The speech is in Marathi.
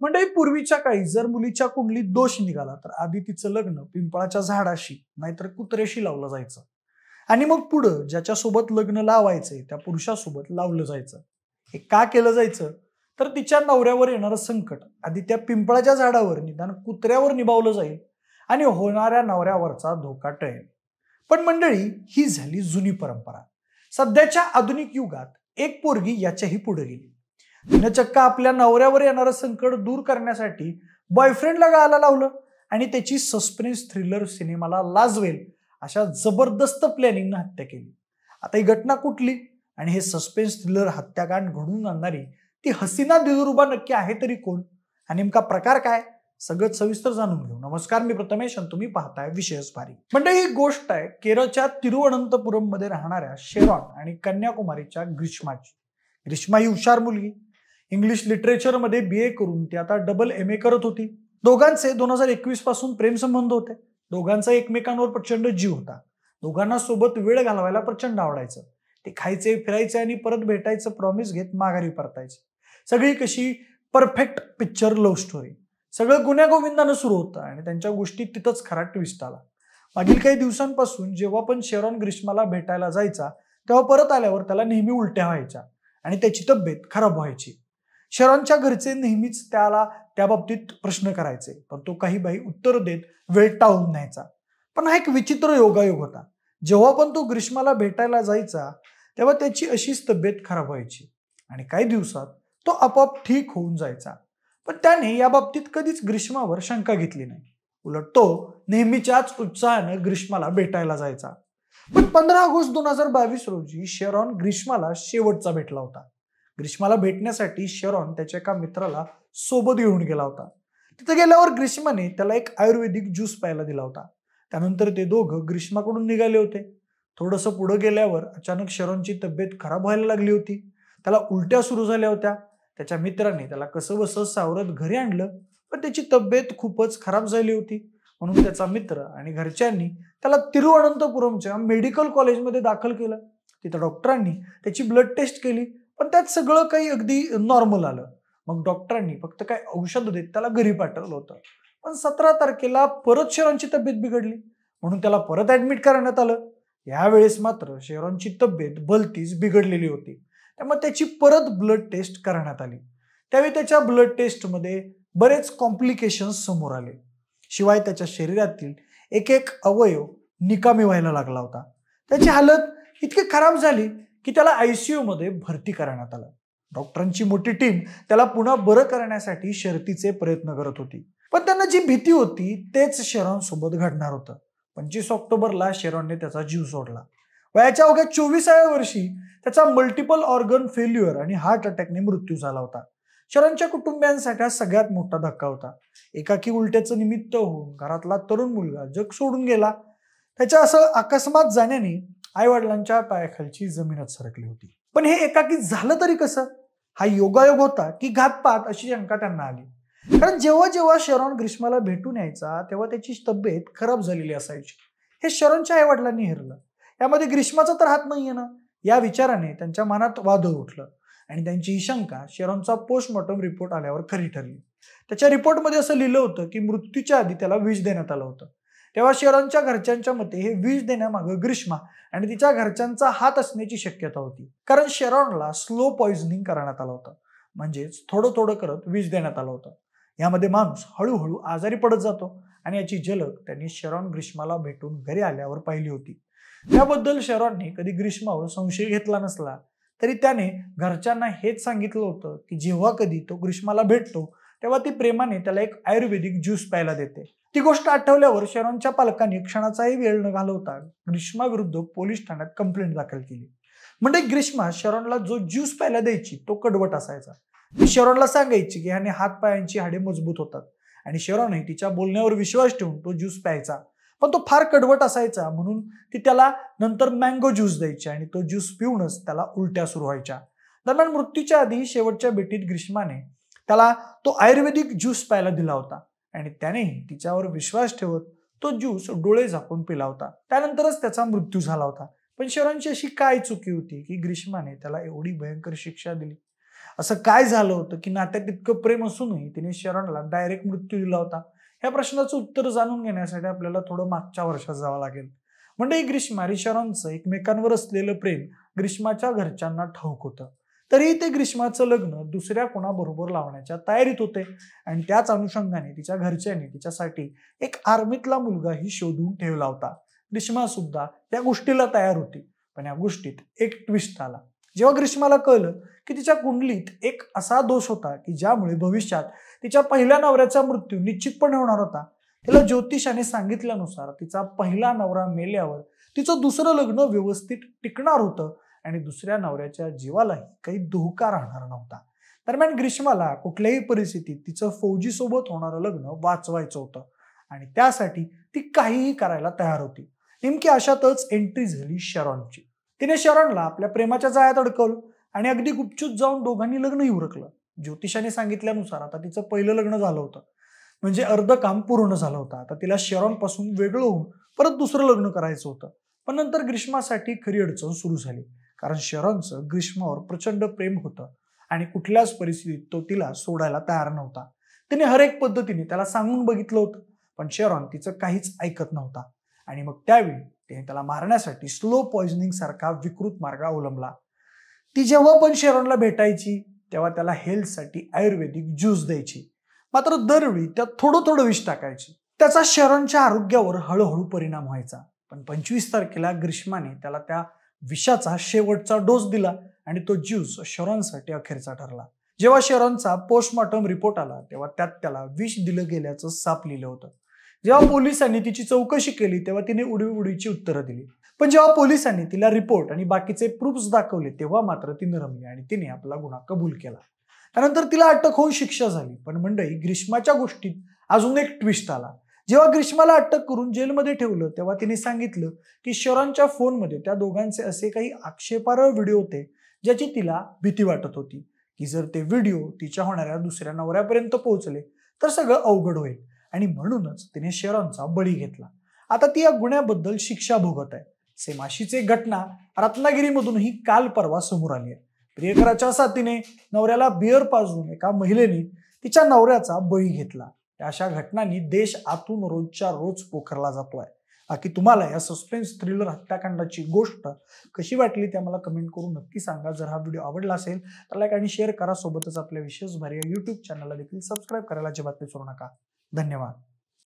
म्हणजे पूर्वीच्या काळी जर मुलीच्या कुंडलीत दोष निघाला तर आधी तिचं लग्न पिंपळाच्या झाडाशी नाहीतर कुत्र्याशी लावलं जायचं आणि मग पुढं ज्याच्यासोबत लग्न लावायचंय त्या पुरुषासोबत लावलं जायचं. हे का केलं जायचं तर तिच्या नवऱ्यावर येणारं संकट आधी त्या पिंपळाच्या झाडावर निदान कुत्र्यावर निभावलं जाईल आणि होणाऱ्या नवऱ्यावरचा धोका टळेल. पण मंडळी, ही झाली जुनी परंपरा. सध्याच्या आधुनिक युगात एक पोरगी याच्याही पुढे गेली. तिनं चक्क आपल्या नवऱ्यावर येणारं संकट दूर करण्यासाठी बॉयफ्रेंडला गायला लावलं आणि त्याची सस्पेन्स थ्रिलर सिनेमाला लाजवेल अशा जबरदस्त प्लॅनिंगनं हत्या केली. आता ही घटना कुठली आणि हे सस्पेन्स थ्रिलर हत्याकांड घडवून आणणारी ती हसीना दिलरुबा नक्की आहे तरी कोण हा नेमका प्रकार काय, सगळं सविस्तर जाणून घेऊ. नमस्कार, मी प्रथमेश आणि तुम्ही पाहताय विशेष भारी. म्हणजे ही गोष्ट आहे केरळच्या तिरुवनंतपुरम मध्ये राहणाऱ्या शेरॉन आणि कन्याकुमारीच्या ग्रीष्माची. ग्रीष्मा ही हुशार मुलगी. इंग्लिश लिटरेचर मध्ये BA करून ती आता डबल MA करत होती. दोघांचे 2021 पासून प्रेम संबंध होते. दोघांचा एकमेकांवर प्रचंड जीव होता. दोघांना सोबत वेळ घालवायला प्रचंड आवडायचं. ते खायचे, फिरायचे आणि परत भेटायचं प्रॉमिस घेत माघारी परतायचे. सगळी कशी परफेक्ट पिक्चर लव्ह स्टोरी. सगळं गुण्यागोविंदानं सुरू होतं आणि त्यांच्या गोष्टीत तिथंच खरा ट्विस्ट आला. मागील काही दिवसांपासून जेव्हा पण शेरॉन ग्रीष्माला भेटायला जायचा तेव्हा परत आल्यावर त्याला नेहमी उलट्या व्हायच्या आणि त्याची तब्येत खराब व्हायची. शेरॉनच्या घरचे नेहमीच त्याला त्या बाबतीत प्रश्न करायचे, पण तो काही बाई उत्तर देत वेळ टाळून न्यायचा. पण हा एक विचित्र योगायोग होता. जेव्हा पण तो ग्रीष्माला भेटायला जायचा तेव्हा त्याची अशीच तब्येत खराब व्हायची आणि काही दिवसात तो आपोआप ठीक होऊन जायचा. पण त्याने या बाबतीत कधीच ग्रीष्मावर शंका घेतली नाही. उलट तो नेहमीच्याच उत्साहानं ग्रीष्माला भेटायला जायचा. पण 15 ऑगस्ट 2022 रोजी शेरॉन ग्रीष्माला शेवटचा भेटला होता. ग्रीष्माला भेटण्यासाठी शेरॉन त्याच्या एका मित्राला सोबत घेऊन गेला होता. तिथे गेल्यावर ग्रीष्माने त्याला एक आयुर्वेदिक ज्यूस प्यायला दिला होता. त्यानंतर ते दोघं ग्रीष्माकडून निघाले होते. थोडंसं पुढे गेल्यावर अचानक शेरॉनची तब्येत खराब व्हायला लागली होती. त्याला उलट्या सुरू झाल्या होत्या. त्याच्या मित्राने त्याला कसंबसं सावरत घरी आणलं, पण त्याची तब्येत खूपच खराब झाली होती. म्हणून त्याचा मित्र आणि घरच्यांनी त्याला तिरुवनंतपुरमच्या मेडिकल कॉलेजमध्ये दाखल केलं. तिथं डॉक्टरांनी त्याची ब्लड टेस्ट केली, पण त्यात सगळं काही अगदी नॉर्मल आलं. मग डॉक्टरांनी फक्त काय औषध देत त्याला घरी पाठवलं होतं. पण 17 तारखेला परत शेरॉनची तब्येत बिघडली, म्हणून त्याला परत ऍडमिट करण्यात आलं. यावेळेस मात्र शेरॉनची तब्येत भलतीच बिघडलेली होती. त्यामुळे त्याची परत ब्लड टेस्ट करण्यात आली. त्यावेळी त्याच्या ब्लड टेस्टमध्ये बरेच कॉम्प्लिकेशन्स समोर आले. शिवाय त्याच्या शरीरातील एक एक अवयव निकामी व्हायला लागला होता. त्याची हालत इतकी खराब झाली की त्याला ICU मध्ये भरती करण्यात आलं. डॉक्टरांची मोठी टीम त्याला पुन्हा बरं करण्यासाठी शर्थीचे प्रयत्न करत होती. पण त्यांना जी भीती होती तेच शेरॉन सोबत घडणार होतं. 25 ऑक्टोबरला शेरॉनने त्याचा जीव सोडला. वयाच्या अवघ्या 24व्या वर्षी त्याचा मल्टिपल ऑर्गन फेल्युअर आणि हार्ट अटॅकने मृत्यू झाला होता. शेरॉनच्या कुटुंबियांसाठी हा सगळ्यात मोठा धक्का होता. एकाकी उलट्याचं निमित्त होऊन घरातला तरुण मुलगा जग सोडून गेला. त्याच्या असं अकस्मात जाण्याने आई वडिलांच्या पायाखालची जमीनच सरकली होती. पण हे एकाकी झालं तरी कसं? हा योगायोग होता की घातपात, अशी शंका त्यांना आली. कारण जेव्हा जेव्हा शेरॉन ग्रीष्माला भेटून यायचा तेव्हा त्याची तब्येत खराब झालेली असायची. हे शेरॉनच्या आई वडिलांनी हेरलं. यामध्ये ग्रीष्माचा तर हात नाहीये ना, या विचाराने त्यांच्या मनात वादळ उठलं आणि त्यांची ही शंका शेरॉनचा पोस्टमॉर्टम रिपोर्ट आल्यावर खरी ठरली. त्याच्या रिपोर्टमध्ये असं लिहिलं होतं की मृत्यूच्या आधी त्याला विष देण्यात आलं होतं. तेव्हा शेरॉनच्या घरच्यांच्या मते हे विष देण्यामागे ग्रीष्मा आणि तिच्या घरच्यांचा हात असण्याची शक्यता होती. कारण शेरॉनला स्लो पॉइझनिंग करण्यात आलं होतं, म्हणजेच थोडं थोडं करत विष देण्यात आलं होतं. यामध्ये माणूस हळूहळू आजारी पडत जातो आणि याची झलक त्यांनी शेरॉन ग्रीष्माला भेटून घरी आल्यावर पाहिली होती. त्याबद्दल शेरॉनने कधी ग्रीष्मावर संशय घेतला नसला तरी त्याने घरच्यांना हेच सांगितलं होतं की जेव्हा कधी तो ग्रीष्माला भेटतो तेव्हा ती प्रेमाने त्याला एक आयुर्वेदिक ज्यूस प्यायला देते. ती गोष्ट आठवल्यावर शेरॉनच्या पालकांनी क्षणाचाही वेळ न घालवता ग्रीष्मा विरुद्ध पोलीस ठाण्यात कंप्लेंट दाखल केली. म्हणजे ग्रीष्मा शेरॉनला जो ज्यूस प्यायला द्यायची तो कडवट असायचा. ती शेरॉनला सांगायची की ह्याने हातपायांची हाडे मजबूत होतात आणि शेरॉनही तिच्या बोलण्यावर विश्वास ठेवून तो ज्यूस प्यायचा. पण तो फार कडवट असायचा, म्हणून ती त्याला नंतर मँगो ज्यूस द्यायची आणि तो ज्यूस पिऊनच त्याला उलट्या सुरू व्हायच्या. दरम्यान मृत्यूच्या आधी शेवटच्या भेटीत ग्रीष्माने त्याला तो आयुर्वेदिक ज्यूस प्यायला दिला होता आणि त्यानेही तिच्यावर विश्वास ठेवत तो ज्यूस डोळे झाकून पिला होता. त्यानंतरच त्याचा मृत्यू झाला होता. पण शेरॉनची अशी काय चुकी होती की ग्रीष्माने त्याला एवढी भयंकर शिक्षा दिली? असं काय झालं होतं की नात्यात इतकं प्रेम असूनही तिने शरणला डायरेक्ट मृत्यू दिला होता? या प्रश्नाचं उत्तर जाणून घेण्यासाठी आपल्याला थोडं मागच्या वर्षात जावं लागेल. म्हणजे ग्रीष्मा आणि शरणचं एकमेकांवर असलेलं प्रेम ग्रीष्माच्या घरच्यांना ठाऊक होतं. तरीही ते ग्रीष्माचं लग्न दुसऱ्या कोणाबरोबर लावण्याच्या तयारीत होते आणि त्याच अनुषंगाने तिच्या घरच्यांनी तिच्यासाठी एक आर्मीतला मुलगाही शोधून ठेवला होता. ग्रीष्मा सुद्धा त्या गोष्टीला तयार होती. पण या गोष्टीत एक ट्विस्ट आला. जेव्हा ग्रीष्माला कळलं की तिच्या कुंडलीत एक असा दोष होता की ज्यामुळे भविष्यात तिच्या पहिल्या नवऱ्याचा मृत्यू निश्चितपणे होणार होता. तिला ज्योतिषाने सांगितल्यानुसार तिचा पहिला नवरा मेल्यावर तिचं दुसरं लग्न व्यवस्थित टिकणार होतं आणि दुसऱ्या नवऱ्याच्या जीवालाही काही धोका राहणार नव्हता. दरम्यान ग्रीष्माला कुठल्याही परिस्थितीत तिचं फौजी सोबत होणारं लग्न वाचवायचं होतं आणि त्यासाठी ती काहीही करायला तयार होती. नेमकी अशातच एंट्री झाली शरणची. तिने शरणला आपल्या प्रेमाच्या जाळ्यात अडकवलं आणि अगदी गुपचूप जाऊन दोघांनी लग्नही उरकलं. ज्योतिषाने सांगितल्यानुसार आता तिचं पहिलं लग्न झालं होतं, म्हणजे अर्ध काम पूर्ण झालं होतं. आता तिला शरणपासून वेगळं होऊन परत दुसरं लग्न करायचं होतं. पण नंतर ग्रीष्मासाठी खरी अडचण सुरू झाली, कारण शरणचं ग्रीष्मावर प्रचंड प्रेम होतं आणि कुठल्याच परिस्थितीत तो तिला सोडायला तयार नव्हता. तिने हर एक पद्धतीने त्याला सांगून बघितलं होतं, पण शरण तिचं काहीच ऐकत नव्हता आणि मग त्यावेळी तिने त्याला मारण्यासाठी स्लो पॉइझनिंग सारखा विकृत मार्ग अवलंबला. ती जेव्हा पण शरणला भेटायची तेव्हा त्याला हेल्थसाठी आयुर्वेदिक ज्यूस द्यायची, मात्र दरवेळी त्यात थोडं थोडं विष टाकायची. त्याचा शरणच्या आरोग्यावर हळूहळू परिणाम व्हायचा. पण 25 तारखेला ग्रीष्माने त्याला त्या विषाचा शेवटचा डोस दिला आणि तो ज्यूस शरणसाठी अखेरचा ठरला. जेव्हा शरणचा पोस्टमॉर्टम रिपोर्ट आला तेव्हा त्यात त्याला विष दिलं गेल्याचं साप लिहिलं होतं. जेव्हा पोलिसांनी तिची चौकशी केली तेव्हा तिने उडीची उत्तरं दिली. पण जेव्हा पोलिसांनी तिला रिपोर्ट आणि बाकीचे प्रूफ्स दाखवले तेव्हा मात्र ती नरमली आणि तिने आपला गुन्हा कबूल केला. त्यानंतर तिला अटक होऊन शिक्षा झाली. पण मंडळी, ग्रीष्माच्या गोष्टीत अजून एक ट्विस्ट आला. जेव्हा ग्रीष्माला अटक करून जेलमध्ये ठेवलं तेव्हा तिने सांगितलं की शरणच्या फोनमध्ये त्या दोघांचे असे काही आक्षेपार्ह व्हिडिओ होते ज्याची तिला भीती वाटत होती की जर ते व्हिडिओ तिच्या होणाऱ्या दुसऱ्या नवऱ्यापर्यंत पोहोचले तर सगळं अवघड होईल आणि म्हणूनच तिने शरणचा बळी घेतला. आता ती या गुन्ह्याबद्दल शिक्षा भोगत आहे. सेम अशीच एक घटना रत्नागिरीमधूनही काल परवा समोर आली आहे. प्रियकराच्या साथीने नवऱ्याला बिअर पाजून एका महिलेने तिच्या नवऱ्याचा बळी घेतला. अशा घटनांनी देश आतून रोजच्या रोज पोखरला जातोय. बाकी तुम्हाला या सस्पेन्स थ्रिलर हत्याकांडाची गोष्ट कशी वाटली ते मला कमेंट करून नक्की सांगा. जर हा व्हिडिओ आवडला असेल तर लाईक आणि शेअर करा. सोबतच आपल्या विशेष भारी युट्यूब चॅनलला देखील सबस्क्राईब करायला अजिबात विसरू नका. धन्यवाद.